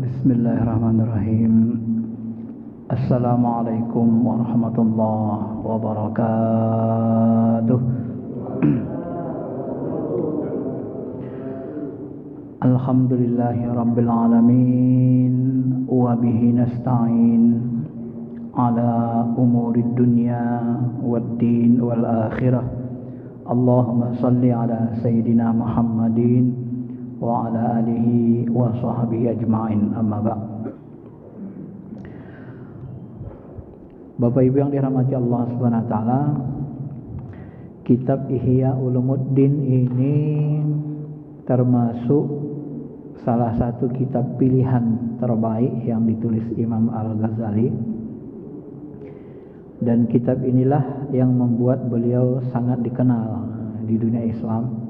Bismillahirrahmanirrahim. Assalamualaikum warahmatullahi wabarakatuh. Alhamdulillahi rabbil alamin wa bihi nasta'in ala umurid dunya waddin wal akhirah. Allahumma salli ala sayyidina Muhammadin wa ala alihi wa sahbihi ajma'in, amma ba'd. Bapak Ibu yang dirahmati Allah Subhanahu wa taala, kitab Ihya Ulumuddin ini termasuk salah satu kitab pilihan terbaik yang ditulis Imam Al-Ghazali, dan kitab inilah yang membuat beliau sangat dikenal di dunia Islam.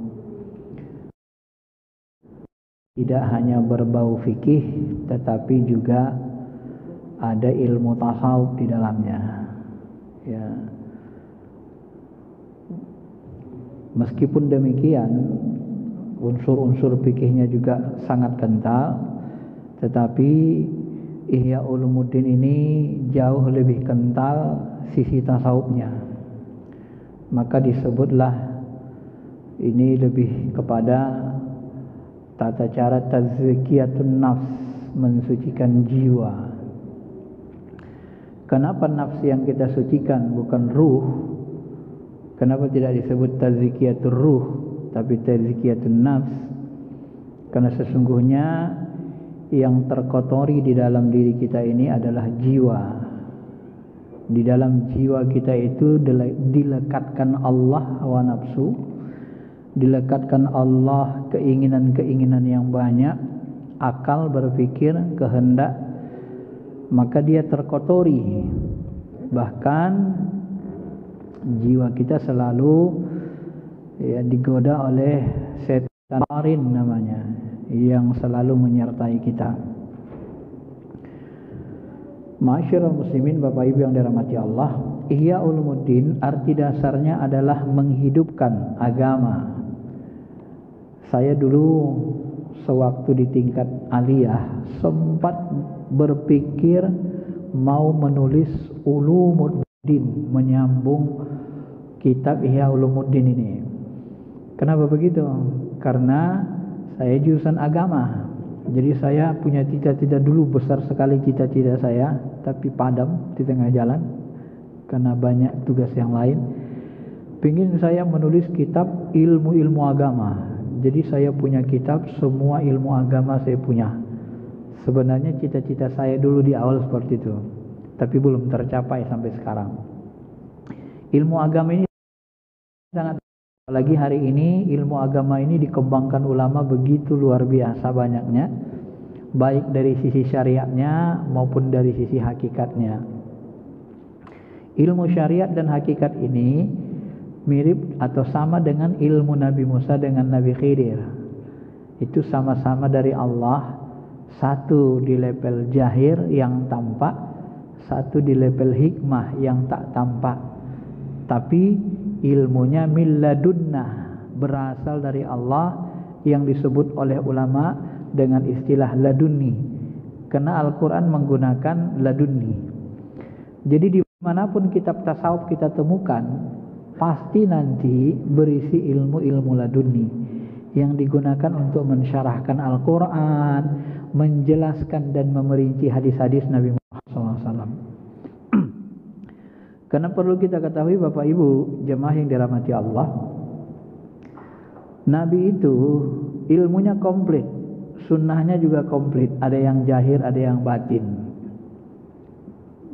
Tidak hanya berbau fikih, tetapi juga ada ilmu tasawuf di dalamnya. Ya. Meskipun demikian, unsur-unsur fikihnya juga sangat kental, tetapi Ihya Ulumuddin ini jauh lebih kental sisi tasawufnya. Maka disebutlah ini lebih kepada tata cara tazkiyatun nafs, mensucikan jiwa. Kenapa nafs yang kita sucikan bukan ruh? Kenapa tidak disebut tazkiyatur ruh tapi tazkiyatun nafs? Karena sesungguhnya yang terkotori di dalam diri kita ini adalah jiwa. Di dalam jiwa kita itu dilekatkan Allah hawa nafsu, dilekatkan Allah keinginan-keinginan yang banyak, akal berpikir, kehendak, maka dia terkotori. Bahkan jiwa kita selalu digoda oleh setan marin namanya, yang selalu menyertai kita. Ma'asyiral muslimin, Bapak Ibu yang dirahmati Allah, Ihya Ulumuddin arti dasarnya adalah menghidupkan agama. Saya dulu sewaktu di tingkat aliyah sempat berpikir mau menulis Ulumuddin, menyambung kitab Ihya Ulumuddin ini. Kenapa begitu? Karena saya jurusan agama. Jadi saya punya cita-cita dulu, besar sekali cita-cita saya, tapi padam di tengah jalan karena banyak tugas yang lain. Pingin saya menulis kitab ilmu-ilmu agama. Jadi saya punya kitab, semua ilmu agama saya punya. Sebenarnya cita-cita saya dulu di awal seperti itu, tapi belum tercapai sampai sekarang. Ilmu agama ini sangat, apalagi hari ini ilmu agama ini dikembangkan ulama begitu luar biasa banyaknya, baik dari sisi syariatnya maupun dari sisi hakikatnya. Ilmu syariat dan hakikat ini mirip atau sama dengan ilmu Nabi Musa dengan Nabi Khidir. Itu sama-sama dari Allah, satu di level jahir yang tampak, satu di level hikmah yang tak tampak. Tapi ilmunya min ladunnah, berasal dari Allah, yang disebut oleh ulama dengan istilah ladunni, karena Al-Quran menggunakan ladunni. Jadi dimanapun kitab tasawuf kita temukan, pasti nanti berisi ilmu-ilmu ladunni yang digunakan untuk mensyarahkan Al-Quran, menjelaskan dan memerinci hadis-hadis Nabi Muhammad SAW. Karena perlu kita ketahui Bapak Ibu jemaah yang dirahmati Allah, Nabi itu ilmunya komplit, sunnahnya juga komplit. Ada yang jahir, ada yang batin.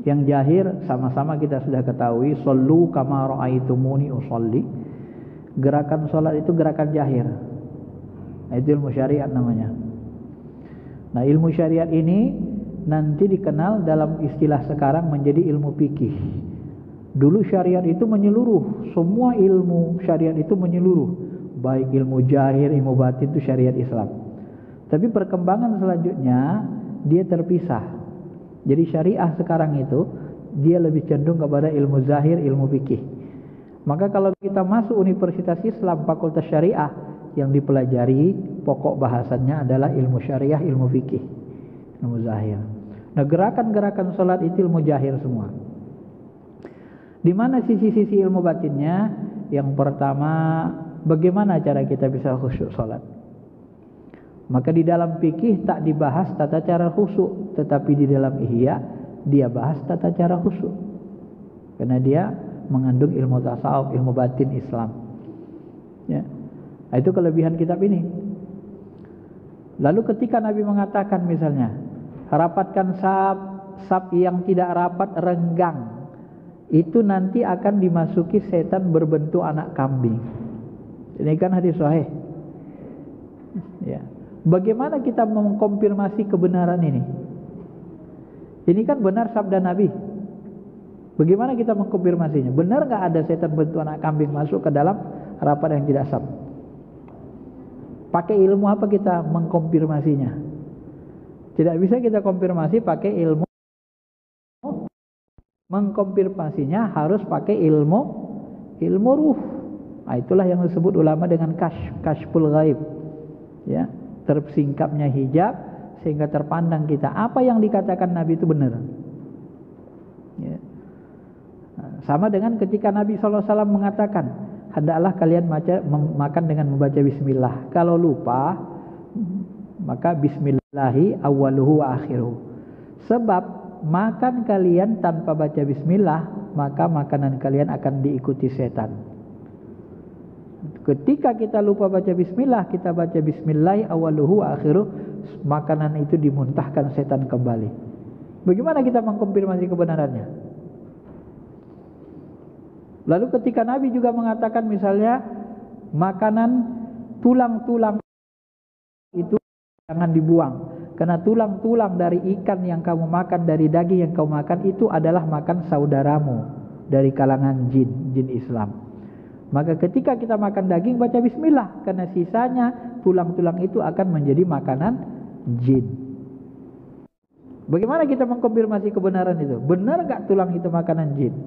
Yang jahir sama-sama kita sudah ketahui, shollu kama ra'aitumuni usolli. Gerakan sholat itu gerakan jahir. Nah, itu ilmu syariat namanya. Nah, ilmu syariat ini nanti dikenal dalam istilah sekarang menjadi ilmu fikih. Dulu syariat itu menyeluruh, semua ilmu syariat itu menyeluruh, baik ilmu jahir, ilmu batin, itu syariat Islam. Tapi perkembangan selanjutnya dia terpisah. Jadi syariah sekarang itu dia lebih cenderung kepada ilmu zahir, ilmu fikih. Maka kalau kita masuk Universitas Islam Fakultas Syariah, yang dipelajari pokok bahasannya adalah ilmu syariah, ilmu fikih. ilmu zahir. Nah, gerakan-gerakan salat itu ilmu zahir semua. Di mana sisi-sisi ilmu batinnya? Yang pertama, bagaimana cara kita bisa khusyuk salat? Maka di dalam fikih tak dibahas tata cara khusyuk, tetapi di dalam ihya dia bahas tata cara khusyuk. Karena dia mengandung ilmu tasawuf, ilmu batin Islam. Ya. Nah, itu kelebihan kitab ini. Lalu ketika Nabi mengatakan misalnya, rapatkan saf yang tidak rapat renggang, itu nanti akan dimasuki setan berbentuk anak kambing. Ini kan hadis sahih. Ya. Bagaimana kita mengkonfirmasi kebenaran ini? Ini kan benar sabda Nabi. Bagaimana kita mengkonfirmasinya? Benar nggak ada setan bentuk anak kambing masuk ke dalam rapat yang tidak saf? Pakai ilmu apa kita mengkonfirmasinya? Tidak bisa kita konfirmasi pakai ilmu. Mengkonfirmasinya harus pakai ilmu ruh. Nah, itulah yang disebut ulama dengan kasyful ghaib. Ya, tersingkapnya hijab sehingga terpandang kita apa yang dikatakan Nabi itu benar. Ya. Nah, sama dengan ketika Nabi SAW mengatakan, hendaklah kalian makan dengan membaca bismillah. Kalau lupa, maka bismillahi awwaluhu wa akhiruhu. Sebab makan kalian tanpa baca bismillah, maka makanan kalian akan diikuti setan. Ketika kita lupa baca bismillah, kita baca bismillahi awwaluhu wa akhiruhu, makanan itu dimuntahkan setan kembali. Bagaimana kita mengkonfirmasi kebenarannya? Lalu ketika Nabi juga mengatakan misalnya makanan tulang-tulang itu jangan dibuang, karena tulang-tulang dari ikan yang kamu makan, dari daging yang kamu makan itu adalah makan saudaramu dari kalangan jin Islam. Maka ketika kita makan daging baca bismillah, karena sisanya tulang-tulang itu akan menjadi makanan jin. Bagaimana kita mengkonfirmasi kebenaran itu? Benar gak tulang itu makanan jin?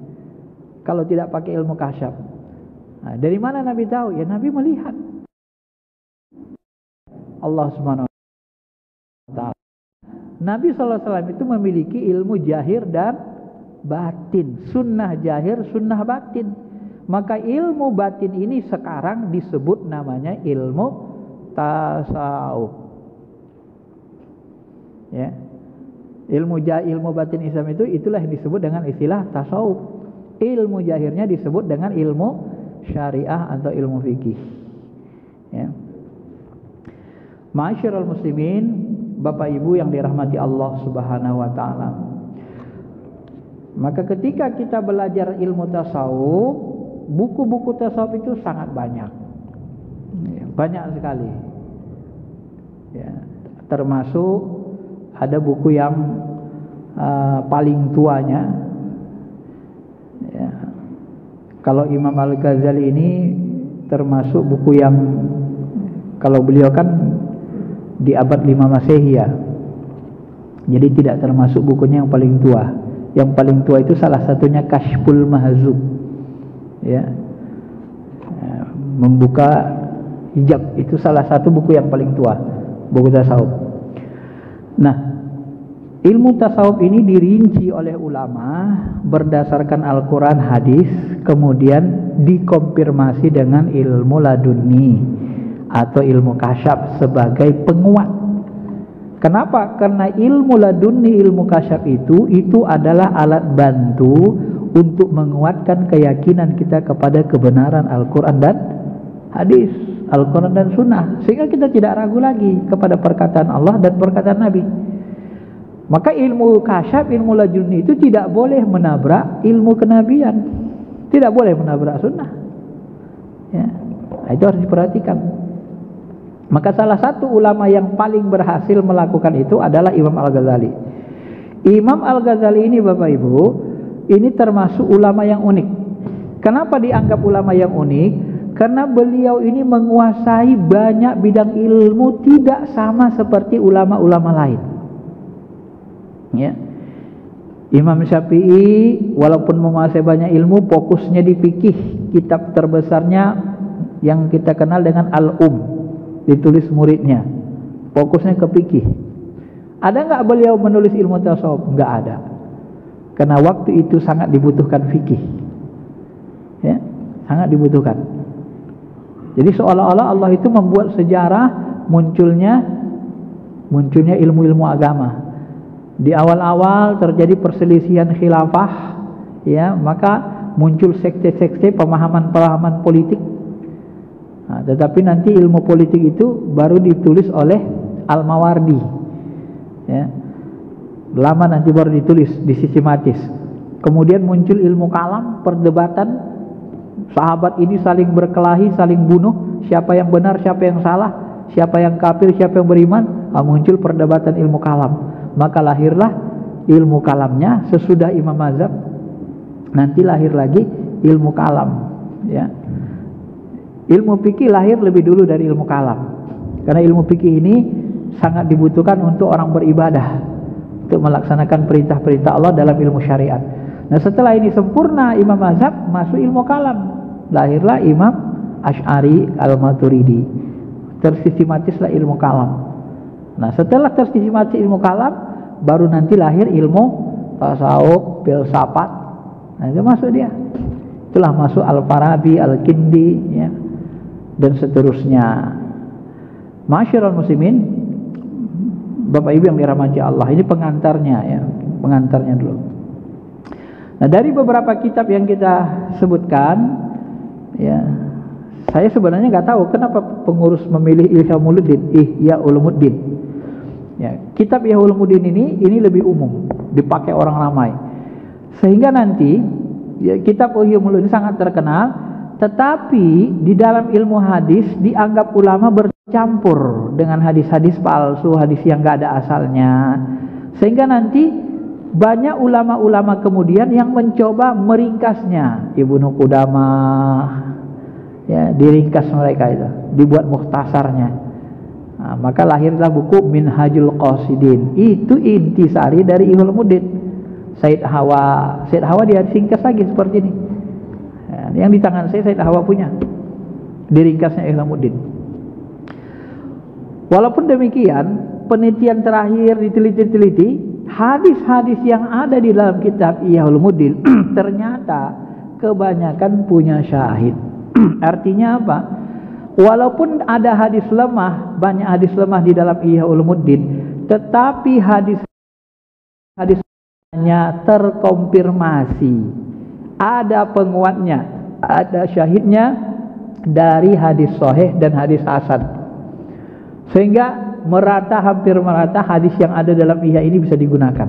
Kalau tidak pakai ilmu kasyaf. Nah, dari mana Nabi tahu? Ya Nabi melihat. Allah Subhanahu wa taala. Nabi SAW itu memiliki ilmu jahir dan batin, sunnah jahir, sunnah batin. Maka ilmu batin ini sekarang disebut namanya ilmu tasawuf. Ya. Ilmu batin Islam itulah yang disebut dengan istilah tasawuf. Ilmu jahirnya disebut dengan ilmu syariah atau ilmu fikih. Ya. Ma'asyiral muslimin, Bapak Ibu yang dirahmati Allah Subhanahu wa taala. Maka ketika kita belajar ilmu tasawuf, buku-buku tasawuf itu sangat banyak. Ya, banyak sekali. Ya, termasuk ada buku yang paling tuanya. Ya. Kalau Imam Al-Ghazali ini termasuk buku yang, kalau beliau kan di abad 5 Masehi ya, jadi tidak termasuk bukunya yang paling tua. Yang paling tua itu salah satunya Kasyful Mahzub, ya, membuka hijab, itu salah satu buku yang paling tua, buku tasawuf. Nah, ilmu tasawuf ini dirinci oleh ulama berdasarkan Al-Quran, hadis, kemudian dikonfirmasi dengan ilmu laduni atau ilmu kasyaf sebagai penguat. Kenapa? Karena ilmu laduni, ilmu kasyaf itu adalah alat bantu untuk menguatkan keyakinan kita kepada kebenaran Al-Quran dan hadis, Al-Quran dan Sunnah, sehingga kita tidak ragu lagi kepada perkataan Allah dan perkataan Nabi. Maka ilmu kasyaf, ilmu laduni itu tidak boleh menabrak ilmu kenabian, tidak boleh menabrak sunnah. Ya, itu harus diperhatikan. Maka salah satu ulama yang paling berhasil melakukan itu adalah Imam Al-Ghazali. Imam Al-Ghazali ini Bapak Ibu, ini termasuk ulama yang unik. Kenapa dianggap ulama yang unik? Karena beliau ini menguasai banyak bidang ilmu, tidak sama seperti ulama-ulama lain. Ya. Imam Syafi'i walaupun menguasai banyak ilmu, fokusnya di fikih. Kitab terbesarnya yang kita kenal dengan Al-Um, ditulis muridnya, fokusnya ke fikih. Ada nggak beliau menulis ilmu tasawuf? Nggak ada. Karena waktu itu sangat dibutuhkan fikih, ya, sangat dibutuhkan. Jadi seolah-olah Allah itu membuat sejarah munculnya ilmu-ilmu agama. Di awal-awal terjadi perselisihan khilafah, ya, maka muncul sekte-sekte, pemahaman-pemahaman politik. Nah, tetapi nanti ilmu politik itu baru ditulis oleh Al-Mawardi, ya. Lama nanti baru ditulis, disistematis. Kemudian muncul ilmu kalam, perdebatan. Sahabat ini saling berkelahi, saling bunuh. Siapa yang benar, siapa yang salah, siapa yang kafir, siapa yang beriman. Muncul perdebatan ilmu kalam. Maka lahirlah ilmu kalamnya sesudah Imam Mazhab. Nanti lahir lagi ilmu kalam, ya. Ilmu fikih lahir lebih dulu dari ilmu kalam. Karena ilmu fikih ini sangat dibutuhkan untuk orang beribadah, untuk melaksanakan perintah-perintah Allah dalam ilmu syariat. Nah, setelah ini sempurna Imam Mazhab, masuk ilmu kalam. Lahirlah Imam Asy'ari Al-Maturidi. Tersistematislah ilmu kalam. Nah, setelah tersistematis ilmu kalam, baru nanti lahir ilmu tasawuf, filsafat. Nah, itu masuk dia. Itulah masuk Al-Farabi, Al-Kindi, ya, dan seterusnya. Masyarul muslimin, Bapak Ibu yang dirahmati Allah, ini pengantarnya, ya, pengantarnya dulu. Nah, dari beberapa kitab yang kita sebutkan, ya, saya sebenarnya nggak tahu kenapa pengurus memilih Ihya Ulumuddin. Ya, kitab Ihya Ulumuddin ini lebih umum, dipakai orang ramai, sehingga nanti, ya, kitab Ihya Ulumuddin sangat terkenal. Tetapi di dalam ilmu hadis dianggap ulama bercampur dengan hadis-hadis palsu, hadis yang gak ada asalnya. Sehingga nanti banyak ulama-ulama kemudian yang mencoba meringkasnya. Ibnu Qudamah, ya, diringkas mereka itu, dibuat mukhtasarnya. Nah, maka lahirlah buku Minhajul Qasidin. Itu intisari dari Ihya Ulumuddin. Said Hawa disingkas lagi seperti ini. Yang di tangan saya Said Hawa punya, diringkasnya Ihya Ulumuddin. Walaupun demikian, penelitian terakhir diteliti, hadis-hadis yang ada di dalam kitab Ihya Ulumuddin ternyata kebanyakan punya syahid. Artinya apa? Walaupun ada hadis lemah, banyak hadis lemah di dalam Ihya Ulumuddin, tetapi hadis-hadisnya terkonfirmasi, ada penguatnya, ada syahidnya dari hadis sahih dan hadis hasan, sehingga hampir merata hadis yang ada dalam Ihya ini bisa digunakan.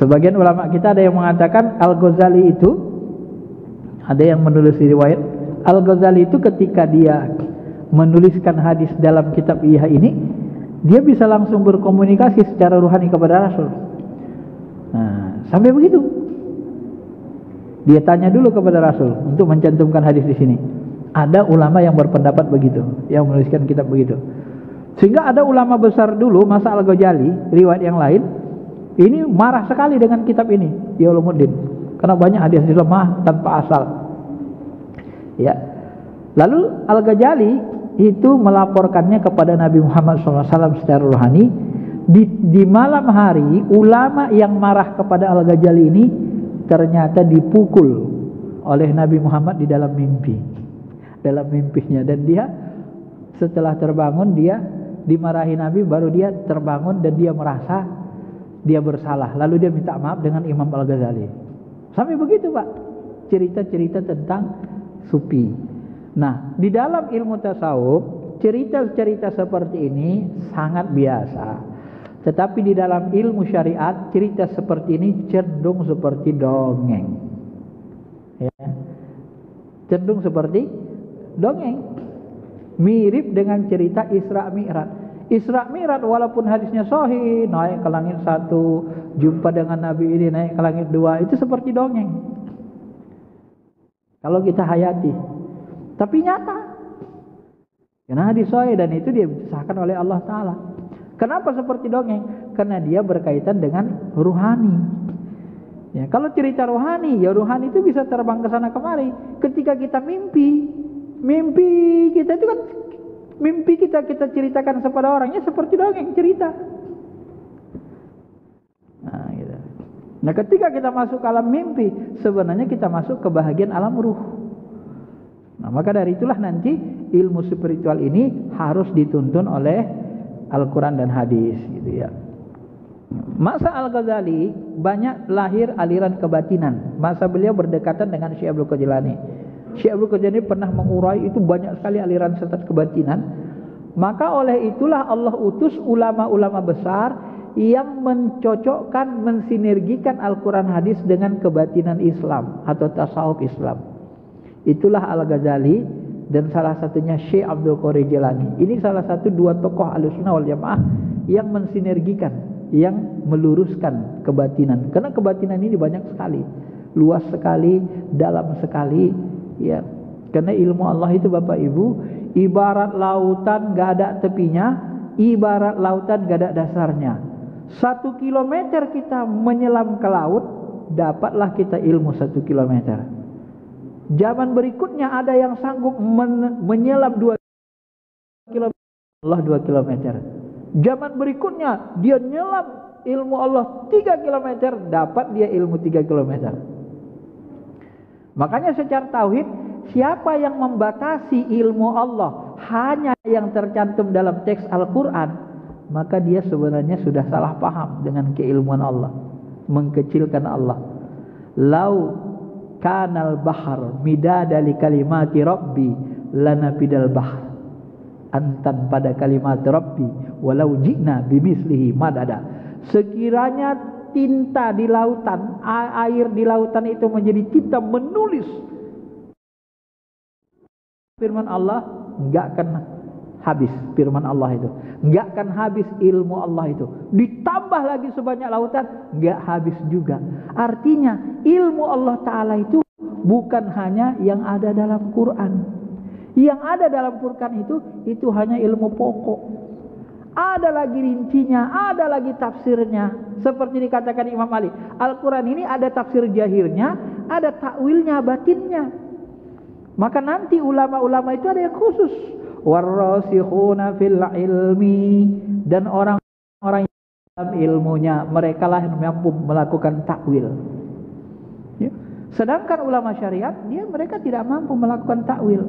Sebagian ulama kita ada yang mengatakan Al-Ghazali itu, ada yang menulis riwayat Al-Ghazali itu ketika dia menuliskan hadis dalam kitab Ihya ini, dia bisa langsung berkomunikasi secara ruhani kepada Rasul. Nah, sampai begitu. Dia tanya dulu kepada Rasul untuk mencantumkan hadis di sini. Ada ulama yang berpendapat begitu, yang menuliskan kitab begitu. Sehingga ada ulama besar dulu, masa Al-Ghazali, riwayat yang lain, ini marah sekali dengan kitab ini, Ihya Ulumuddin, karena banyak hadis lemah tanpa asal. Ya. Lalu Al-Ghazali itu melaporkannya kepada Nabi Muhammad SAW secara rohani. Di malam hari, ulama yang marah kepada Al-Ghazali ini ternyata dipukul oleh Nabi Muhammad di dalam mimpi, dalam mimpinya. Dan dia setelah terbangun, dia dimarahi Nabi, baru dia terbangun dan dia merasa dia bersalah. Lalu dia minta maaf dengan Imam Al-Ghazali. Sampai begitu, Pak, cerita-cerita tentang sufi. Nah, di dalam ilmu tasawuf, cerita-cerita seperti ini sangat biasa. Tetapi di dalam ilmu syariat, cerita seperti ini cenderung seperti dongeng, ya. Cenderung seperti dongeng, mirip dengan cerita Isra Mi'raj. Isra Mi'raj walaupun hadisnya sahih, naik ke langit 1, jumpa dengan Nabi ini, naik ke langit 2, itu seperti dongeng kalau kita hayati. Tapi nyata, karena hadis sahih dan itu dia disahkan oleh Allah Ta'ala. Kenapa seperti dongeng? Karena dia berkaitan dengan ruhani. Ya, kalau cerita rohani, ya rohani itu bisa terbang ke sana kemari. Ketika kita mimpi kita itu kan Mimpi kita ceritakan kepada orangnya seperti dongeng cerita. Nah, gitu. Nah, ketika kita masuk ke alam mimpi, sebenarnya kita masuk ke bahagian alam ruh. Nah, maka dari itulah nanti ilmu spiritual ini harus dituntun oleh Al-Quran dan hadis, gitu ya. Masa Al-Ghazali banyak lahir aliran kebatinan. Masa beliau berdekatan dengan Syekh Abdul Qadir Jilani. Syekh Abdul Qadir Jilani pernah mengurai itu banyak sekali aliran sesat kebatinan. Maka oleh itulah Allah utus ulama-ulama besar yang mencocokkan, mensinergikan Al-Quran hadis dengan kebatinan Islam atau tasawuf Islam. Itulah Al-Ghazali dan salah satunya Syekh Abdul Qadir Jilani. Ini salah satu dua tokoh Ahlussunnah wal Jamaah yang mensinergikan, yang meluruskan kebatinan. Karena kebatinan ini banyak sekali, luas sekali, dalam sekali, ya. Karena ilmu Allah itu Bapak Ibu ibarat lautan gak ada tepinya, ibarat lautan gak ada dasarnya. 1 kilometer kita menyelam ke laut, dapatlah kita ilmu 1 kilometer. Zaman berikutnya ada yang sanggup menyelam 2 kilometer, Allah 2 kilometer. Zaman berikutnya dia nyelam ilmu Allah 3 kilometer, dapat dia ilmu 3 kilometer. Makanya secara tauhid, siapa yang membatasi ilmu Allah hanya yang tercantum dalam teks Al-Quran, maka dia sebenarnya sudah salah paham dengan keilmuan Allah, mengkecilkan Allah. Lau kanal bahar midada li kalimati rabbi lanafidal bahr antan pada kalimat rabbi walau ji'na bimislihi madada. Sekiranya tinta di lautan, air di lautan itu menjadi tinta menulis firman Allah, enggak akan habis firman Allah itu, enggak akan habis ilmu Allah itu. Ditambah lagi sebanyak lautan, enggak habis juga. Artinya ilmu Allah Ta'ala itu bukan hanya yang ada dalam Quran. Yang ada dalam Quran itu hanya ilmu pokok. Ada lagi rincinya, ada lagi tafsirnya. Seperti dikatakan Imam Ali, Al-Quran ini ada tafsir jahirnya, ada takwilnya, batinnya. Maka nanti ulama-ulama itu ada yang khusus, warrasikhuna fil ilmi, dan orang-orang yang dalam ilmunya, mereka lah yang mampu melakukan takwil. Ya. Sedangkan ulama syariat, mereka tidak mampu melakukan takwil.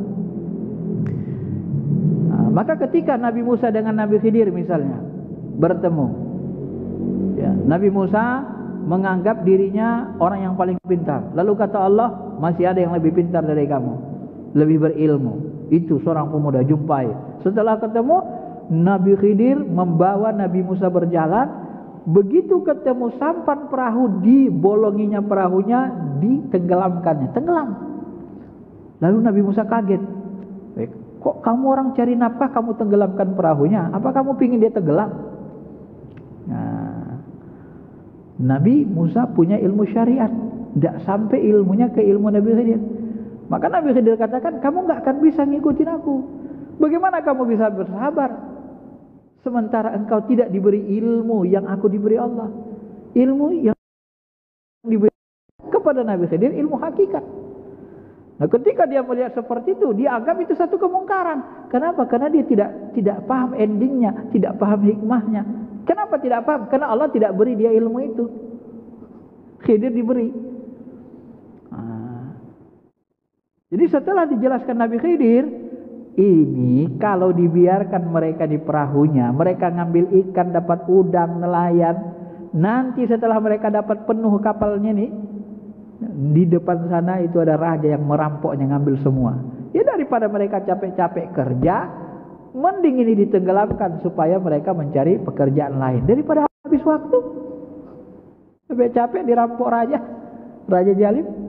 Maka ketika Nabi Musa dengan Nabi Khidir misalnya bertemu, ya, Nabi Musa menganggap dirinya orang yang paling pintar. Lalu kata Allah, masih ada yang lebih pintar dari kamu, lebih berilmu. Itu seorang pemuda, jumpai. Setelah ketemu, Nabi Khidir membawa Nabi Musa berjalan. Begitu ketemu sampan perahu, dibolonginya perahunya, ditenggelamkannya, tenggelam. Lalu Nabi Musa kaget. Kok kamu orang cari nafkah, kamu tenggelamkan perahunya? Apa kamu pingin dia tenggelam? Nah, Nabi Musa punya ilmu syariat, tidak sampai ilmunya ke ilmu Nabi Khidir. Maka Nabi Khidir katakan, kamu gak akan bisa ngikutin aku. Bagaimana kamu bisa bersabar sementara engkau tidak diberi ilmu yang aku diberi Allah? Ilmu yang diberi kepada Nabi Khidir, ilmu hakikat. Nah, ketika dia melihat seperti itu, dia anggap itu satu kemungkaran. Kenapa? Karena dia tidak paham endingnya, tidak paham hikmahnya. Kenapa tidak paham? Karena Allah tidak beri dia ilmu itu. Khidir diberi. Jadi setelah dijelaskan Nabi Khidir, ini kalau dibiarkan mereka di perahunya, mereka ngambil ikan, dapat udang, nelayan. Nanti setelah mereka dapat penuh kapalnya nih, di depan sana itu ada raja yang merampoknya, ngambil semua. Ya daripada mereka capek-capek kerja, mending ini ditenggelamkan supaya mereka mencari pekerjaan lain daripada habis waktu. Capek-capek dirampok raja zalim.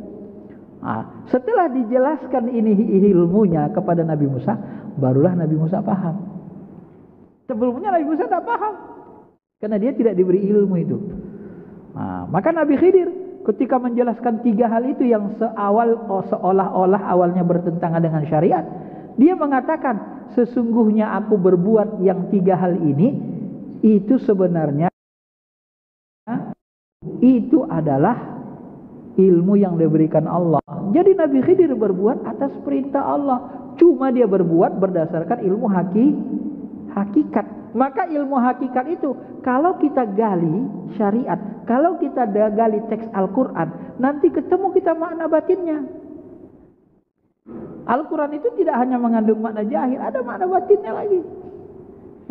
Nah, setelah dijelaskan ini ilmunya kepada Nabi Musa, barulah Nabi Musa paham. Sebelumnya Nabi Musa tidak paham, karena dia tidak diberi ilmu itu. Nah, maka Nabi Khidir ketika menjelaskan 3 hal itu yang seolah-olah awalnya bertentangan dengan syariat, dia mengatakan, sesungguhnya aku berbuat yang 3 hal ini, itu sebenarnya itu adalah ilmu yang diberikan Allah. Jadi Nabi Khidir berbuat atas perintah Allah. Cuma dia berbuat berdasarkan ilmu hakikat. Maka ilmu hakikat itu kalau kita gali syariat, kalau kita gali teks Al-Quran, nanti ketemu kita makna batinnya. Al-Quran itu tidak hanya mengandung makna zahir, ada makna batinnya lagi,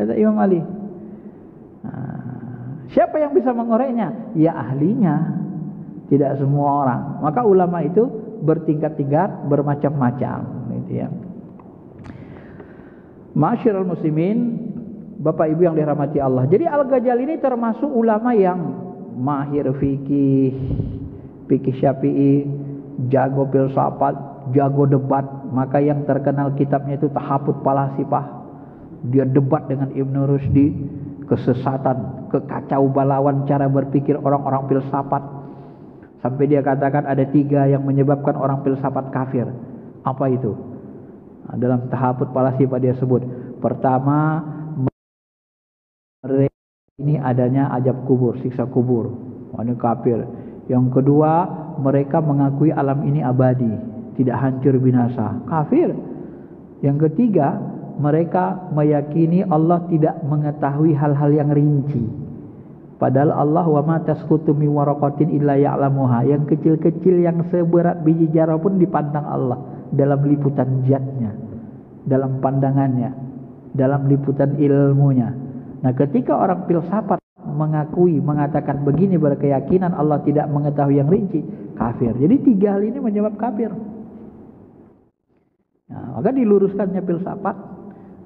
kata Imam Ali. Siapa yang bisa mengoreknya? Ya ahlinya, tidak semua orang. Maka ulama itu bertingkat-tingkat, bermacam-macam, gitu ya. Ma'asyiral muslimin, Bapak Ibu yang dirahmati Allah. Jadi Al-Ghazali ini termasuk ulama yang mahir fikih Syafi'i, jago filsafat, jago debat. Maka yang terkenal kitabnya itu Tahafudz Falasifah. Dia debat dengan Ibn Rushdi, kesesatan, kekacau balauan cara berpikir orang-orang filsafat. Sampai dia katakan ada 3 yang menyebabkan orang filsafat kafir. Apa itu? Dalam Tahafudz Falasifah dia sebut, pertama, mereka ini adanya azab kubur, siksa kubur. Ini kafir. Yang kedua, mereka mengakui alam ini abadi, tidak hancur binasa. Kafir. Yang ketiga, mereka meyakini Allah tidak mengetahui hal-hal yang rinci. Padahal Allah wa ma tasqutu min waraqatin illa ya'lamuha. Yang kecil-kecil yang seberat biji zarah pun dipandang Allah dalam liputan zatnya, dalam pandangannya, dalam liputan ilmunya. Nah, ketika orang filsafat mengatakan begini, berkeyakinan Allah tidak mengetahui yang rinci, kafir. Jadi 3 hal ini menyebab kafir. Nah, maka diluruskannya filsafat,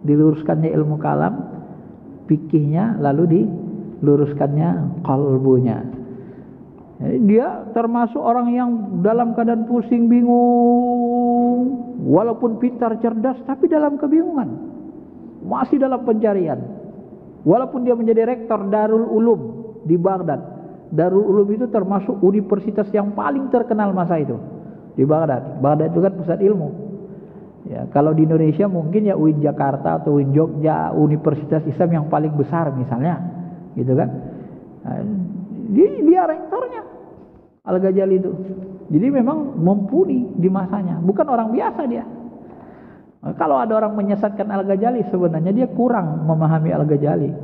diluruskannya ilmu kalam, fikihnya, lalu diluruskannya qalbunya. Jadi dia termasuk orang yang dalam keadaan pusing, bingung, walaupun pintar, cerdas, tapi dalam kebingungan, masih dalam pencarian. Walaupun dia menjadi rektor Darul Ulum di Baghdad. Darul Ulum itu termasuk universitas yang paling terkenal masa itu di Baghdad. Baghdad itu kan pusat ilmu. Ya, kalau di Indonesia mungkin ya UIN Jakarta atau UIN Jogja, universitas Islam yang paling besar misalnya, gitu kan. Nah, dia rektornya Al-Ghazali itu. Jadi memang mumpuni di masanya, bukan orang biasa dia. Kalau ada orang menyesatkan Al-Ghazali, sebenarnya dia kurang memahami Al-Ghazali.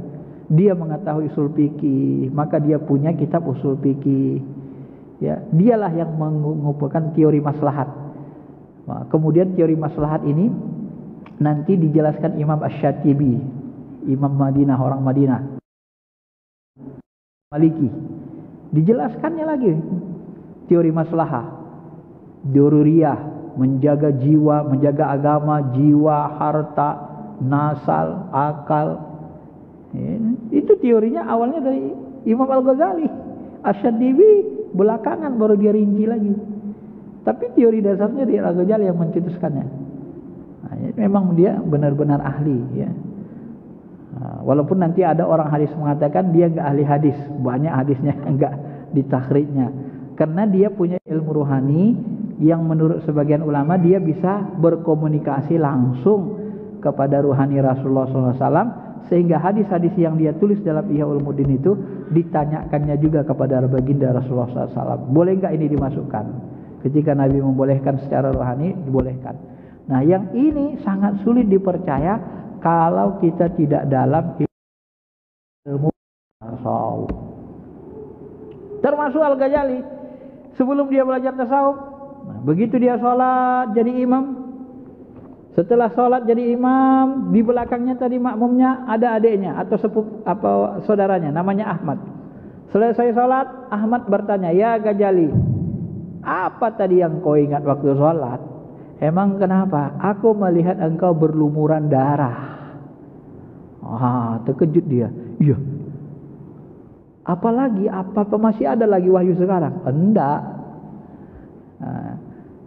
Dia mengetahui usul fikih, maka dia punya kitab usul fikih. Ya, dialah yang mengumpulkan teori maslahat. Nah, kemudian teori maslahat ini nanti dijelaskan Imam Asy-Syatibi, Imam Madinah, orang Madinah, Maliki. Dijelaskannya lagi teori maslahah, daruriyah, menjaga jiwa, menjaga agama, jiwa, harta, nasal, akal. Itu teorinya awalnya dari Imam Al-Ghazali. Asy-Syatibi belakangan baru dia rinci lagi. Tapi teori dasarnya dari Al-Ghazali yang mencetuskannya. Nah, memang dia benar-benar ahli, ya. Walaupun nanti ada orang hadis mengatakan dia enggak ahli hadis, banyak hadisnya enggak ditakhrijnya. Karena dia punya ilmu rohani yang menurut sebagian ulama dia bisa berkomunikasi langsung kepada ruhani Rasulullah SAW, sehingga hadis-hadis yang dia tulis dalam Ihya Ulumuddin itu ditanyakannya juga kepada baginda Rasulullah SAW. Boleh enggak ini dimasukkan? Ketika Nabi membolehkan secara rohani, dibolehkan. Nah, yang ini sangat sulit dipercaya kalau kita tidak dalam ilmu tasawuf. Termasuk Al-Ghazali, sebelum dia belajar tasawuf, nah, begitu dia sholat jadi imam, setelah sholat jadi imam, di belakangnya tadi makmumnya ada adiknya atau saudaranya, namanya Ahmad. Selesai sholat, Ahmad bertanya, "Ya Ghazali, apa tadi yang kau ingat waktu sholat?" "Emang kenapa?" "Aku melihat engkau berlumuran darah." Terkejut dia. "Iya. Apalagi apa masih ada lagi wahyu sekarang?" "Enggak.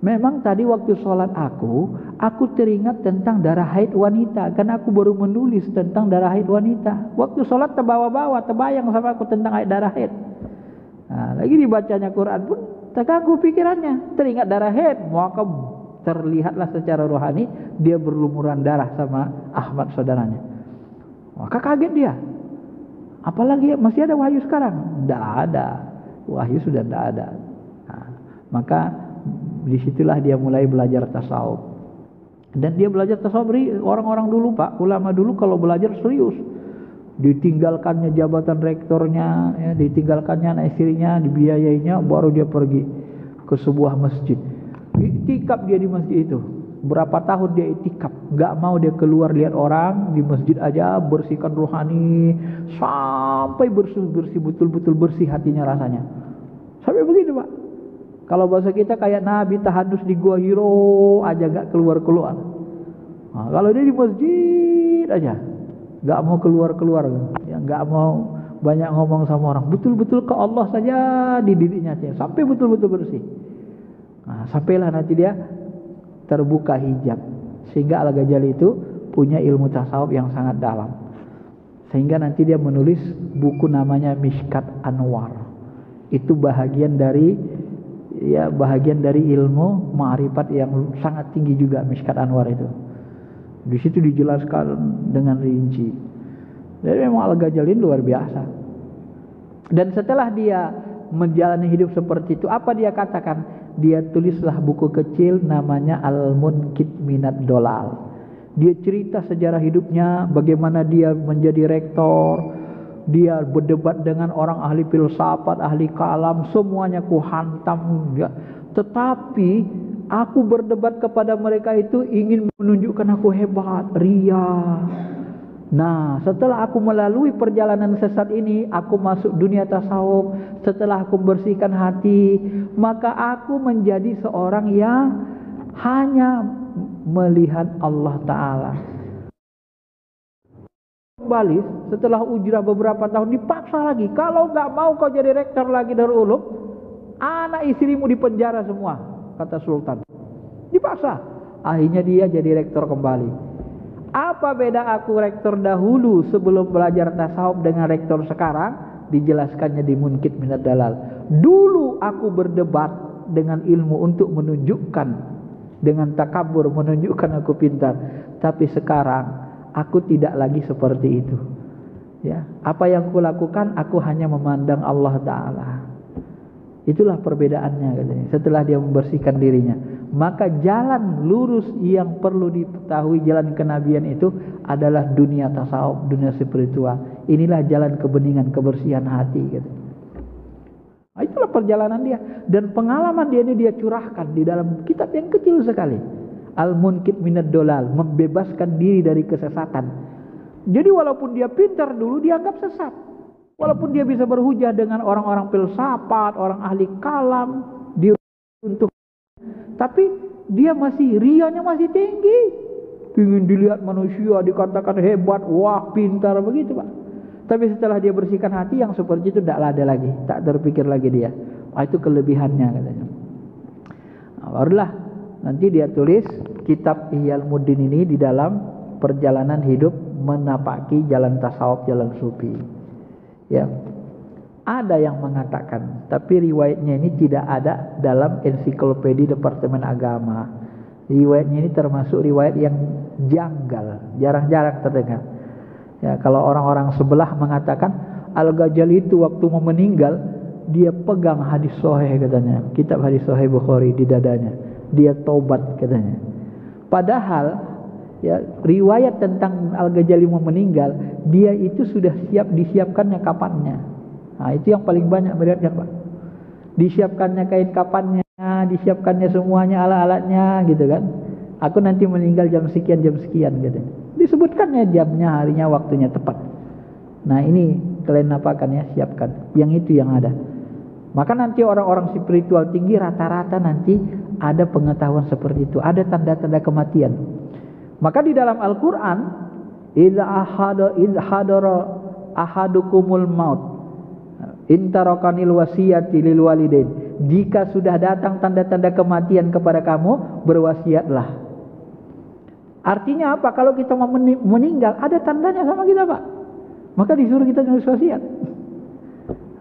Memang tadi waktu sholat aku teringat tentang darah haid wanita, karena aku baru menulis tentang darah haid wanita. Waktu sholat terbawa-bawa, terbayang sama aku tentang darah haid. Lagi dibacanya Quran pun terganggu pikirannya, teringat darah haid, maka terlihatlah secara rohani dia berlumuran darah sama Ahmad saudaranya. Maka kaget dia. Apalagi masih ada wahyu sekarang? Tidak ada. Wahyu sudah tidak ada. Maka disitulah dia mulai belajar tasawuf. Dan dia belajar tasawuf dari orang-orang dulu Pak, ulama dulu kalau belajar serius. Ditinggalkannya jabatan rektornya, ya, ditinggalkannya anak istrinya, dibiayainya, baru dia pergi ke sebuah masjid. Iktikaf dia di masjid itu. Berapa tahun dia iktikaf, nggak mau dia keluar lihat orang, di masjid aja bersihkan rohani sampai bersih betul-betul bersih hatinya rasanya. Sampai begitu Pak. Kalau bahasa kita kayak Nabi tahadus di Gua Hiro aja gak keluar-keluar. Nah, kalau dia di masjid aja gak mau keluar-keluar, ya, gak mau banyak ngomong sama orang, betul-betul ke Allah saja di dirinya aja, sampai betul-betul bersih. Nah, sampailah nanti dia terbuka hijab, sehingga Al-Ghazali itu punya ilmu tasawuf yang sangat dalam, sehingga nanti dia menulis buku namanya Mishkat Anwar. Itu bahagian dari ilmu ma'rifat yang sangat tinggi juga, Mishkat Anwar itu. Di situ dijelaskan dengan rinci. Jadi memang Al-Ghazali luar biasa. Dan setelah dia menjalani hidup seperti itu, apa dia katakan? Dia tulislah buku kecil namanya Al-Munqidh Minad Dolal. Dia cerita sejarah hidupnya, bagaimana dia menjadi rektor. Dia berdebat dengan orang ahli filsafat, ahli kalam, semuanya ku hantam ya. Tetapi aku berdebat kepada mereka itu ingin menunjukkan aku hebat, ria. Nah, setelah aku melalui perjalanan sesat ini, aku masuk dunia tasawuf. Setelah aku bersihkan hati, maka aku menjadi seorang yang hanya melihat Allah Ta'ala. Kembali setelah ujrah beberapa tahun, dipaksa lagi. Kalau nggak mau kau jadi rektor lagi Darul Ulum, anak istrimu dipenjara semua, kata Sultan. Dipaksa. Akhirnya dia jadi rektor kembali. Apa beda aku rektor dahulu sebelum belajar tasawuf dengan rektor sekarang? Dijelaskannya di Munqidh Minad Dolal. Dulu aku berdebat dengan ilmu untuk menunjukkan, dengan takabur menunjukkan aku pintar. Tapi sekarang aku tidak lagi seperti itu. Ya, apa yang kulakukan, aku hanya memandang Allah Ta'ala. Itulah perbedaannya katanya. Setelah dia membersihkan dirinya, maka jalan lurus yang perlu diketahui, jalan kenabian itu adalah dunia tasawuf, dunia spiritual. Inilah jalan kebeningan, kebersihan hati katanya. Nah, itulah perjalanan dia. Dan pengalaman dia ini dia curahkan di dalam kitab yang kecil sekali, Al-Munqidh Minad Dolal, membebaskan diri dari kesesatan. Jadi walaupun dia pintar dulu, dianggap sesat. Walaupun dia bisa berhujah dengan orang-orang filsafat, orang ahli kalam, untuk, tapi dia masih rianya masih tinggi. Ingin dilihat manusia dikatakan hebat, wah pintar begitu Pak. Tapi setelah dia bersihkan hati, yang seperti itu tidak ada lagi, tak terpikir lagi dia. Nah, itu kelebihannya katanya. Nah, barulah nanti dia tulis kitab Ihya Ulumuddin ini di dalam perjalanan hidup menapaki jalan tasawuf, jalan sufi. Ya, ada yang mengatakan, tapi riwayatnya ini tidak ada dalam ensiklopedia Departemen Agama. Riwayatnya ini termasuk riwayat yang janggal, jarang-jarang terdengar. Ya, kalau orang-orang sebelah mengatakan Al-Ghazali itu waktu mau meninggal, dia pegang hadis sahih katanya, kitab hadis sahih Bukhari di dadanya. Dia tobat katanya. Padahal ya, riwayat tentang Al-Ghazali mau meninggal, dia itu sudah disiapkannya kapannya. Nah, itu yang paling banyak meriwayatkan Pak. Disiapkannya kain kapannya, disiapkannya semuanya, alat-alatnya gitu kan. Aku nanti meninggal jam sekian gitu. Disebutkannya jamnya, harinya, waktunya tepat. Nah, ini kalian apakan ya, siapkan. Yang itu yang ada. Maka nanti orang-orang spiritual tinggi rata-rata nanti ada pengetahuan seperti itu, ada tanda-tanda kematian. Maka di dalam Al-Quran, idza hadara ahadukumul maut intarakanil wasiyati lil walidain, jika sudah datang tanda-tanda kematian kepada kamu, berwasiatlah. Artinya apa? Kalau kita mau meninggal, ada tandanya sama kita Pak, maka disuruh kita nulis wasiat.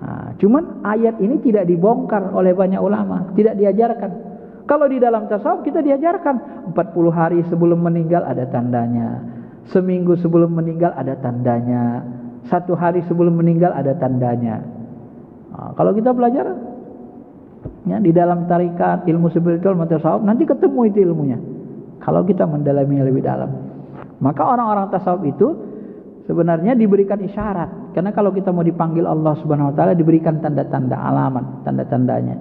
Nah, cuman ayat ini tidak dibongkar oleh banyak ulama, tidak diajarkan. Kalau di dalam tasawuf kita diajarkan 40 hari sebelum meninggal ada tandanya, seminggu sebelum meninggal ada tandanya, 1 hari sebelum meninggal ada tandanya. Nah, kalau kita belajar ya, di dalam tarikat ilmu spiritual tasawuf, nanti ketemu itu ilmunya. kalau kita mendalami lebih dalam. Maka orang-orang tasawuf itu sebenarnya diberikan isyarat. Karena kalau kita mau dipanggil Allah Subhanahu wa taala diberikan tanda-tanda, alamat, tanda-tandanya.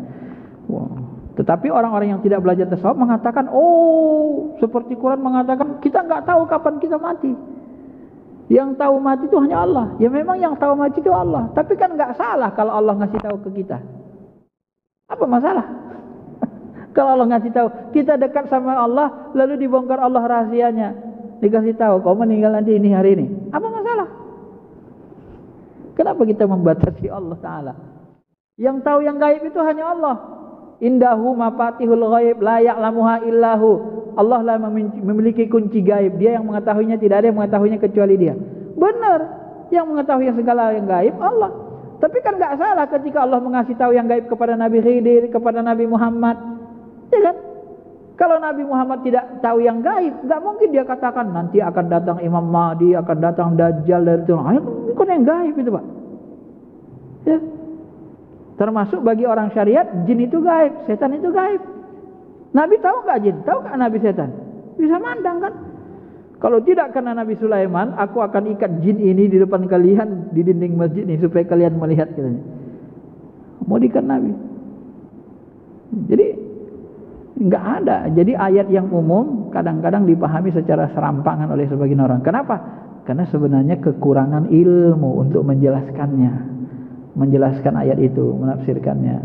Tetapi orang-orang yang tidak belajar tasawuf mengatakan, oh, seperti Quran mengatakan, kita enggak tahu kapan kita mati. Yang tahu mati itu hanya Allah. Ya memang yang tahu mati itu Allah. Tapi kan enggak salah kalau Allah ngasih tahu ke kita. Apa masalah? Kalau Allah ngasih tahu, kita dekat sama Allah, lalu dibongkar Allah rahasianya, dikasih tahu, kau meninggal nanti ini hari ini. Apa masalah? Kenapa kita membatasi Allah Ta'ala? Yang tahu yang gaib itu hanya Allah. Indahu mafatihul ghaib la ya'lamuha illahu. Allah lah memiliki kunci gaib. Dia yang mengetahuinya, tidak ada yang mengetahuinya kecuali Dia. Benar, yang mengetahui segala yang gaib Allah. Tapi kan enggak salah ketika Allah mengasih tahu yang gaib kepada Nabi Khidir, kepada Nabi Muhammad. Ya kan? Kalau Nabi Muhammad tidak tahu yang gaib, enggak mungkin dia katakan nanti akan datang Imam Mahdi, akan datang Dajjal dari Tuhan. Itu yang gaib itu, Pak. Ya. Termasuk bagi orang syariat, jin itu gaib, setan itu gaib. Nabi tahu enggak jin? Tahu enggak Nabi setan? Bisa mandang kan? Kalau tidak karena Nabi Sulaiman, aku akan ikat jin ini di depan kalian di dinding masjid ini supaya kalian melihat katanya. Mau diikat Nabi. Jadi enggak ada. Jadi ayat yang umum kadang-kadang dipahami secara serampangan oleh sebagian orang. Kenapa? Karena sebenarnya kekurangan ilmu untuk menjelaskannya, menjelaskan ayat itu, menafsirkannya.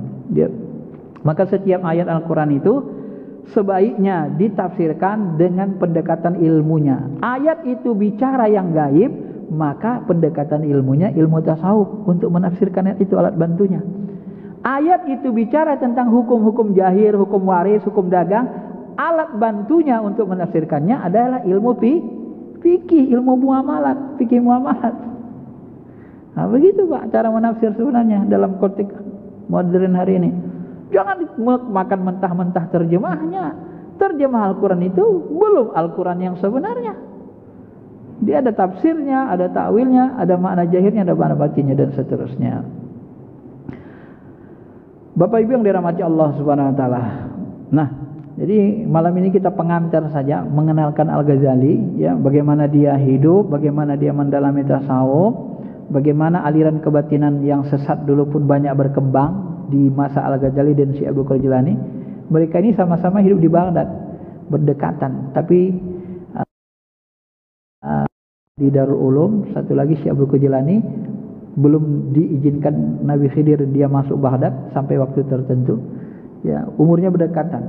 Maka setiap ayat Al-Quran itu sebaiknya ditafsirkan dengan pendekatan ilmunya. Ayat itu bicara yang gaib, maka pendekatan ilmunya ilmu tasawuf untuk menafsirkan ayat itu, alat bantunya. Ayat itu bicara tentang hukum-hukum jahir, hukum waris, hukum dagang. Alat bantunya untuk menafsirkannya adalah ilmu fikih, ilmu muamalat, fikih muamalat. Nah, begitu Pak cara menafsir sebenarnya dalam konteks modern hari ini. Jangan makan mentah-mentah terjemahnya. Terjemah Al-Quran itu belum Al-Quran yang sebenarnya. Dia ada tafsirnya, ada ta'wilnya, ada makna jahirnya, ada makna batinnya, dan seterusnya. Bapak Ibu yang dirahmati Allah Subhanahu wa taala. Nah, jadi malam ini kita pengantar saja mengenalkan Al-Ghazali, ya, bagaimana dia hidup, bagaimana dia mendalami tasawuf, bagaimana aliran kebatinan yang sesat dulu pun banyak berkembang di masa Al-Ghazali dan Syekh Abdul Qadir Jilani. Mereka ini sama-sama hidup di Baghdad, berdekatan, tapi di Darul Ulum, satu lagi Syekh Abdul Qadir Jilani belum diizinkan Nabi Khidir dia masuk Baghdad sampai waktu tertentu. Ya, umurnya berdekatan.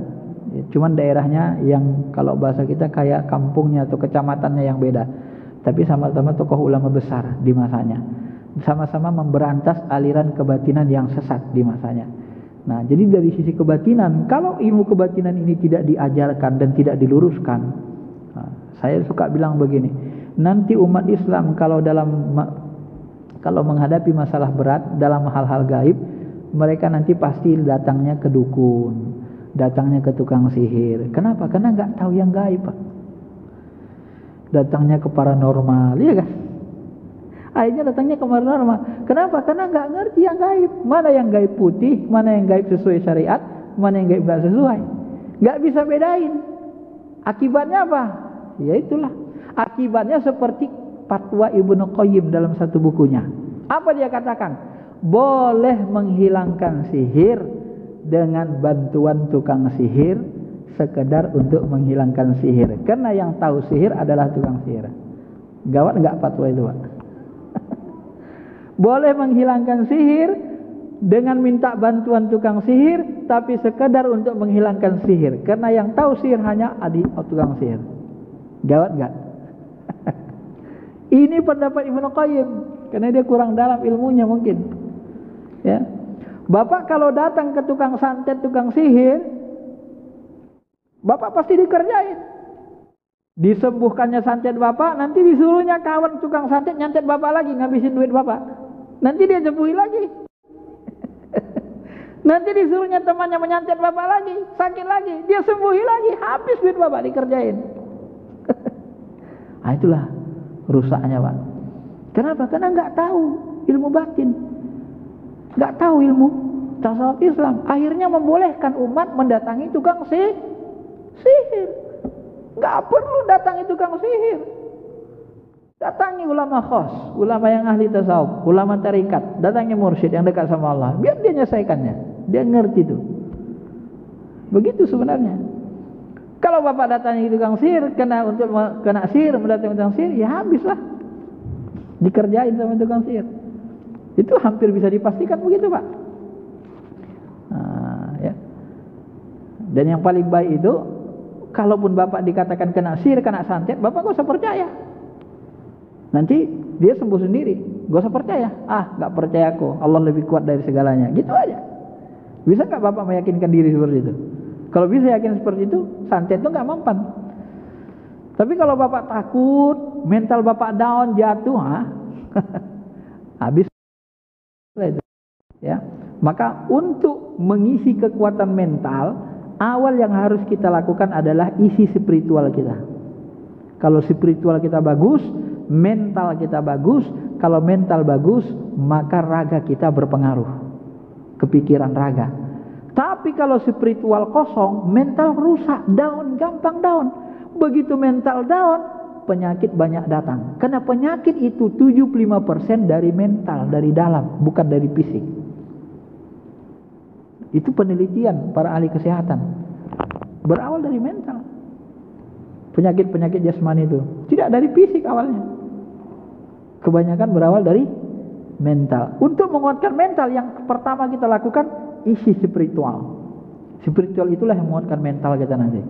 Ya, cuman daerahnya yang kalau bahasa kita kayak kampungnya atau kecamatannya yang beda. Tapi sama-sama tokoh ulama besar di masanya. Sama-sama memberantas aliran kebatinan yang sesat di masanya. Nah, jadi dari sisi kebatinan, kalau ilmu kebatinan ini tidak diajarkan dan tidak diluruskan, nah, saya suka bilang begini, nanti umat Islam kalau menghadapi masalah berat dalam hal-hal gaib, mereka nanti pasti datangnya ke dukun, datangnya ke tukang sihir. Kenapa? Karena nggak tahu yang gaib, Pak. Datangnya ke paranormal, iya kan? Akhirnya datangnya ke paranormal. Kenapa? Karena nggak ngerti yang gaib. Mana yang gaib putih, mana yang gaib sesuai syariat, mana yang gaib nggak sesuai. Nggak bisa bedain. Akibatnya apa? Ya itulah. Akibatnya seperti fatwa Ibnu Qayyim dalam satu bukunya. Apa dia katakan? Boleh menghilangkan sihir dengan bantuan tukang sihir sekedar untuk menghilangkan sihir. Karena yang tahu sihir adalah tukang sihir. Gawat enggak fatwa itu, Pak? Boleh menghilangkan sihir dengan minta bantuan tukang sihir, tapi sekedar untuk menghilangkan sihir. Karena yang tahu sihir hanya tukang sihir. Gawat enggak? Ini pendapat Ibnu Qayyim, karena dia kurang dalam ilmunya mungkin. Ya. Bapak kalau datang ke tukang santet, tukang sihir, Bapak pasti dikerjain. Disembuhkannya santet Bapak, nanti disuruhnya kawan tukang santet nyantet Bapak lagi, ngabisin duit Bapak. Nanti dia sembuhi lagi. Nanti disuruhnya temannya menyantet Bapak lagi, sakit lagi, dia sembuhi lagi, habis duit Bapak dikerjain. Nah, itulah rusaknya, Pak. Kenapa? Karena nggak tahu ilmu batin, nggak tahu ilmu tasawuf Islam. Akhirnya membolehkan umat mendatangi tukang sihir. Nggak perlu datangi tukang sihir. Datangi ulama khos, ulama yang ahli tasawuf, ulama tarikat, datangi mursyid yang dekat sama Allah. Biar dia nyelesaikannya. Dia ngerti itu. Begitu sebenarnya. Kalau bapak datangi tukang sihir, kena sihir, mendatangi tukang sihir, ya habislah. Dikerjain sama tukang sihir. Itu hampir bisa dipastikan begitu, Pak. Nah, ya. Dan yang paling baik itu, kalaupun bapak dikatakan kena sihir, kena santet, bapak gak usah percaya. Nanti dia sembuh sendiri. Gak usah percaya. Gak percaya aku, Allah lebih kuat dari segalanya. Gitu aja. Bisa gak bapak meyakinkan diri seperti itu? Kalau bisa yakin seperti itu, santet itu gak mempan. Tapi kalau bapak takut, mental bapak down, jatuh, habis. Ya. Maka untuk mengisi kekuatan mental, awal yang harus kita lakukan adalah isi spiritual kita. Kalau spiritual kita bagus, mental kita bagus. Kalau mental bagus, maka raga kita berpengaruh. Kepikiran raga. Tapi kalau spiritual kosong, mental rusak, down, gampang down. Begitu mental down, penyakit banyak datang. Karena penyakit itu 75% dari mental, dari dalam, bukan dari fisik. Itu penelitian para ahli kesehatan. Berawal dari mental. Penyakit-penyakit jasmani itu tidak dari fisik awalnya. Kebanyakan berawal dari mental. Untuk menguatkan mental, yang pertama kita lakukan isi spiritual. Spiritual itulah yang menguatkan mental kita nanti.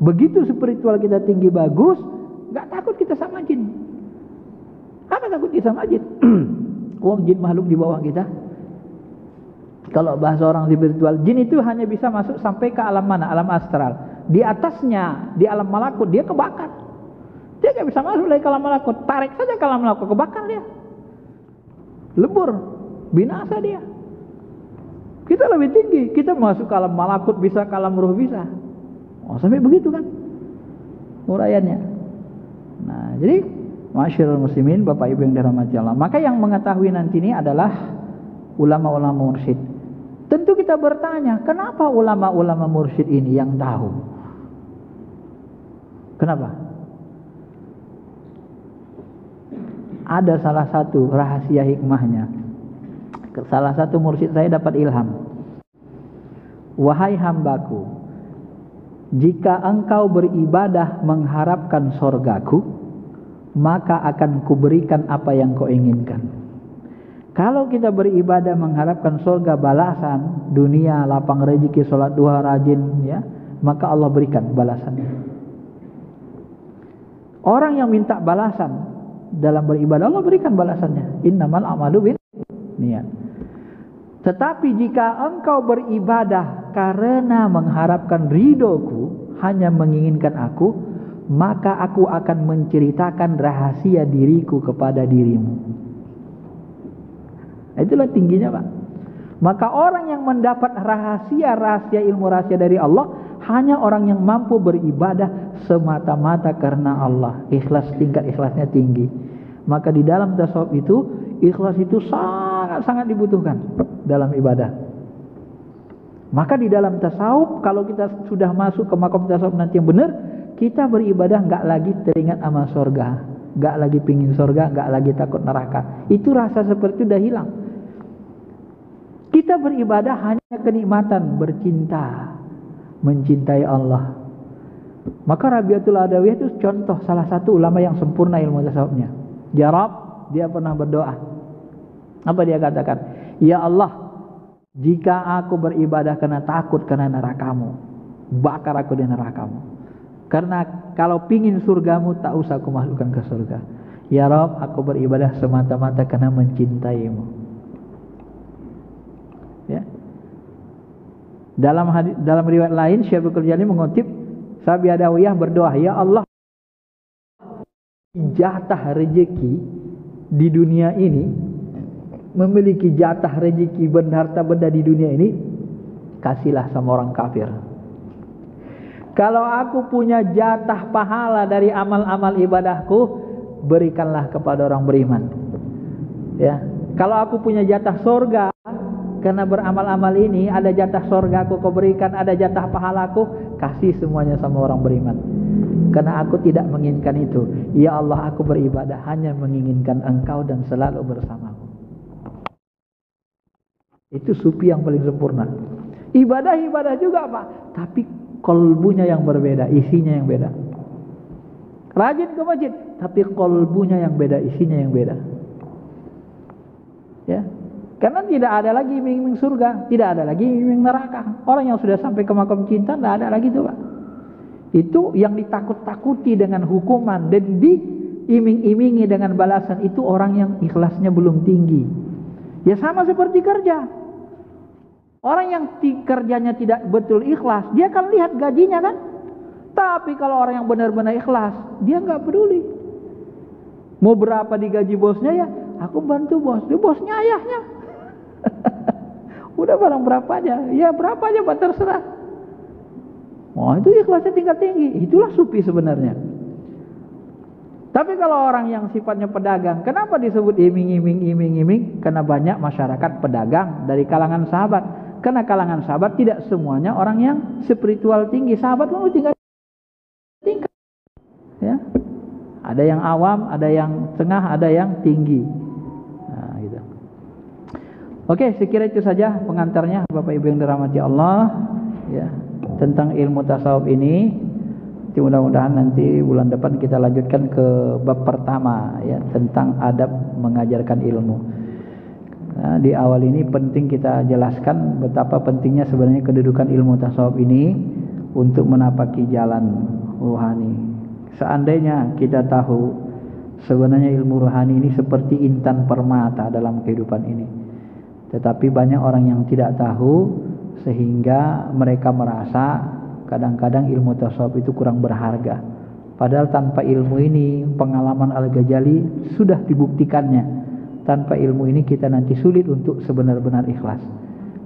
Begitu spiritual kita tinggi bagus, gak takut kita sama jin. Apa takut kita sama jin? Wong jin makhluk di bawah kita. Kalau bahasa orang spiritual, jin itu hanya bisa masuk sampai ke alam mana? Alam astral. Di atasnya, di alam malakut, dia kebakar. Dia gak bisa masuk lagi ke alam malakut. Tarik saja ke alam malakut, kebakar dia. Lebur, binasa dia. Kita lebih tinggi, kita masuk ke alam malakut bisa, ke alam ruh bisa. Sampai begitu kan uraiannya. Nah, jadi masyarul muslimin, Bapak Ibu yang dirahmati Allah, maka yang mengetahui nanti ini adalah ulama-ulama mursyid. Tentu kita bertanya, kenapa ulama-ulama mursyid ini yang tahu? Kenapa? Ada salah satu rahasia hikmahnya. Salah satu mursyid saya dapat ilham. Wahai hambaku, jika engkau beribadah mengharapkan sorgaku, maka akan kuberikan apa yang kau inginkan. Kalau kita beribadah mengharapkan sorga, balasan dunia, lapang rezeki, sholat duha rajin, ya, maka Allah berikan balasannya. Orang yang minta balasan dalam beribadah, Allah berikan balasannya. Innamal a'malu binniyat. Tetapi jika engkau beribadah karena mengharapkan ridhoku, hanya menginginkan aku, maka aku akan menceritakan rahasia diriku kepada dirimu. Itulah tingginya, Pak. Maka orang yang mendapat rahasia ilmu rahasia dari Allah, hanya orang yang mampu beribadah semata-mata karena Allah. Ikhlas, tingkat ikhlasnya tinggi. Maka di dalam tasawuf itu, ikhlas itu sangat-sangat dibutuhkan dalam ibadah. Maka di dalam tasawuf, kalau kita sudah masuk ke makom tasawuf nanti yang benar, kita beribadah gak lagi teringat sama surga, gak lagi pingin surga, gak lagi takut neraka. Itu rasa seperti itu udah hilang. Kita beribadah hanya kenikmatan, bercinta, mencintai Allah. Maka Rabiatul Adawiyah itu contoh salah satu ulama yang sempurna ilmu tasawufnya. Ya Rabb, dia pernah berdoa. Apa dia katakan? Ya Allah, jika aku beribadah karena takut karena nerakamu, bakar aku di nerakamu. Karena kalau pingin surgamu, tak usah aku masukkan ke surga. Ya Rabb, aku beribadah semata-mata karena mencintaimu. Ya. Dalam riwayat lain, Syekh Al-Jani mengutip Sabi Adawiyah berdoa, ya Allah, jatah rezeki di dunia ini, memiliki jatah rezeki harta benda di dunia ini, kasihlah sama orang kafir. Kalau aku punya jatah pahala dari amal-amal ibadahku, berikanlah kepada orang beriman. Ya, kalau aku punya jatah surga karena beramal-amal ini, ada jatah surga aku kau berikan, ada jatah pahalaku, kasih semuanya sama orang beriman. karena aku tidak menginginkan itu. Ya Allah, aku beribadah hanya menginginkan Engkau dan selalu bersamamu. Itu sufi yang paling sempurna. Ibadah juga Pak, tapi kolbunya yang berbeda, isinya yang beda. Rajin ke masjid, tapi kolbunya yang beda, isinya yang beda. Ya, karena tidak ada lagi iming-iming surga, tidak ada lagi iming neraka. Orang yang sudah sampai ke makam cinta tidak ada lagi itu Pak. Itu yang ditakut-takuti dengan hukuman dan diiming-imingi dengan balasan, itu orang yang ikhlasnya belum tinggi. Ya sama seperti kerja. Orang yang kerjanya tidak betul ikhlas, dia akan lihat gajinya kan. Tapi kalau orang yang benar-benar ikhlas, dia nggak peduli. Mau berapa digaji bosnya, ya aku bantu bos, dia bosnya ayahnya. Udah barang berapa aja, ya berapa aja Pak, terserah. Oh, itu ikhlasnya tingkat tinggi. Itulah sufi sebenarnya. Tapi kalau orang yang sifatnya pedagang, kenapa disebut iming-iming? Karena banyak masyarakat pedagang dari kalangan sahabat. Karena kalangan sahabat tidak semuanya orang yang spiritual tinggi. Sahabat pun tingkat. Ya. Ada yang awam, ada yang tengah, ada yang tinggi. Nah, gitu. Oke, sekira itu saja pengantarnya Bapak Ibu yang dirahmati Allah, ya, tentang ilmu tasawuf ini. Mudah-mudahan nanti bulan depan kita lanjutkan ke bab pertama, ya, tentang adab mengajarkan ilmu. Nah, di awal ini penting kita jelaskan betapa pentingnya sebenarnya kedudukan ilmu tasawuf ini untuk menapaki jalan ruhani. Seandainya kita tahu sebenarnya ilmu ruhani ini seperti intan permata dalam kehidupan ini, tetapi banyak orang yang tidak tahu sehingga mereka merasa kadang-kadang ilmu tasawuf itu kurang berharga. Padahal tanpa ilmu ini, pengalaman Al-Ghazali sudah dibuktikannya. Tanpa ilmu ini kita nanti sulit untuk sebenar-benar ikhlas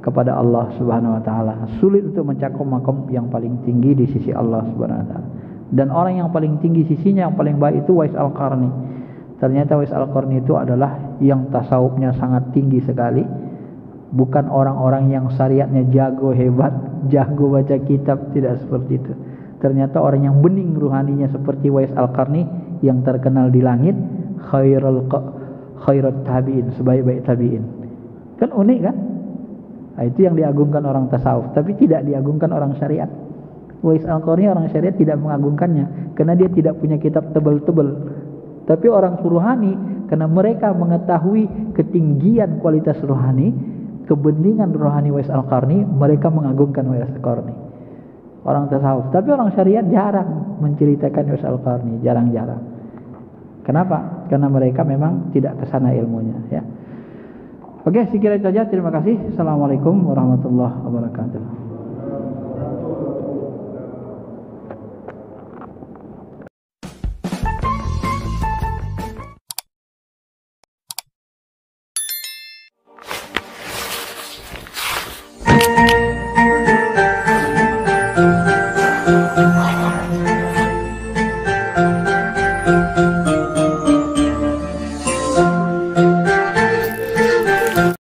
kepada Allah Subhanahu wa taala. Sulit untuk mencakup makom yang paling tinggi di sisi Allah Subhanahu wa taala. Dan orang yang paling tinggi sisinya, yang paling baik itu Wais Al-Qarni. Ternyata Wais Al-Qarni itu adalah yang tasawufnya sangat tinggi sekali. Bukan orang-orang yang syariatnya jago, hebat, jago baca kitab, tidak seperti itu. Ternyata orang yang bening ruhaninya seperti Wais Al-Qarni yang terkenal di langit, khairat tabi'in, sebaik-baik tabi'in. Kan unik kan? Nah, itu yang diagungkan orang tasawuf, tapi tidak diagungkan orang syariat. Wais Al-Qarni orang syariat tidak mengagungkannya karena dia tidak punya kitab tebal-tebal. Tapi orang ruhani, karena mereka mengetahui ketinggian kualitas rohani, kebeningan rohani Wais Al-Qarni, mereka mengagungkan Wais Al-Qarni. Orang tasawuf, tapi orang syariat jarang menceritakan Wais Al-Qarni, jarang-jarang. Kenapa? Karena mereka memang tidak kesana ilmunya, ya. Oke, sekira itu saja. Terima kasih. Assalamualaikum warahmatullahi wabarakatuh.